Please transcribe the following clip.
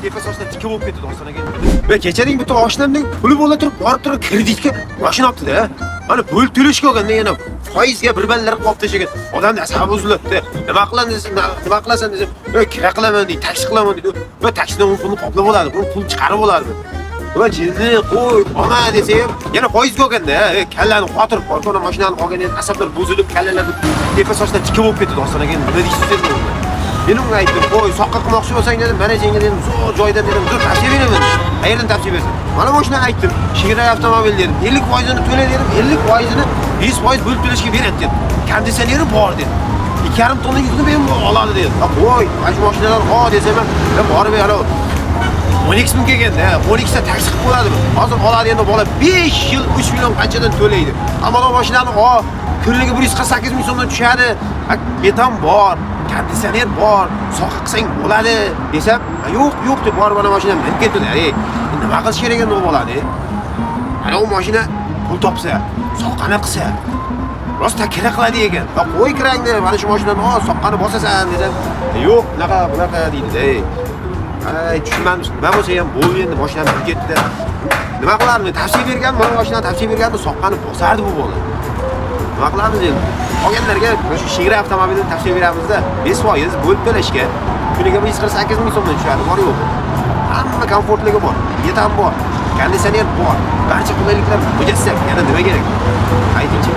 tepa sochdan tikka bo'lib ketdi dostonaga. Va kechaning bitta oshnamning puli bo'la turib, borib turib kreditga mashina olibdi-da. Mana pul to'lashga olganda yana foizga bir ballar qolib tashagan. Odamning asabi uzilibdi. Nima qilasan desam, kira qilaman deydi, taksi qilaman deydi. Va taksidan pulni qoplab oladi, pul chiqarib oladi. Va jinni qo'y, ona desa ham yana foizga olganda, kallani qotirib, qo'shona mashinani olganda asablar buzilib, kallalar tepa sochdan tikka bo'lib ketdi dostonaga. Nima deysiz endi? Men unga aytdim, "Qo'y, soqqa qilmoqchi bo'lsang dedim, mana senga dedim, zo'r joydan dedim, dur tavsiya beraman. Qayerdan tavsiya bersin?" Mana mashina aytdim, Shigray avtomobil dedim, 50%ni to'la dedim, 50%ni 100% bo'lib to'lashga beradi dedim. Konditsioneri bor dedim. 2,5 tonna yukni men oladi dedim. "Qo'y, mana shu mashinalar ol" desam, men borib yana 12 ming kelganda, 12 ta taksi qilib qo'yadi. Hozir oladi endi bola 5 yil 3 million qanchadan to'laydi. Ammo bu mashinani ol, kunliga 148 ming so'mdan tushadi. Beton bor, konditsioner bor, soqqa qilsang bo'ladi desam, yo'q deb borib mana mashinam minib ketdi. Nima qilish kerak endi u bo'ladi? Ana u mashina pul topsa, soqqani qilsa, rosta kira qiladi ekan. Qo'y kirangni, mana shu mashinani ol, soqqani bosasan dedim. Yo'q, bunaqa deydi. Ay, tushunmadim. Nima bo'lsa ham bo'ldi endi, mashinam minib ketdi. Nima qilarmiz? Tavsiya bergan, mana mashinani tavsiya berganda soqqani bosardi bu bola. Nima qilamiz endi? Qolganlarga shu Shigray avtomobilini tavsiya beramizda 5% bo'lib to'lashga. Kuniga 148 ming so'mdan tushadi, bor yo'q. Hamma komfortligi bor, yetam bor, konditsioner bor, barcha qulayliklar mujassam. Yana nima kerak? Aytingchi.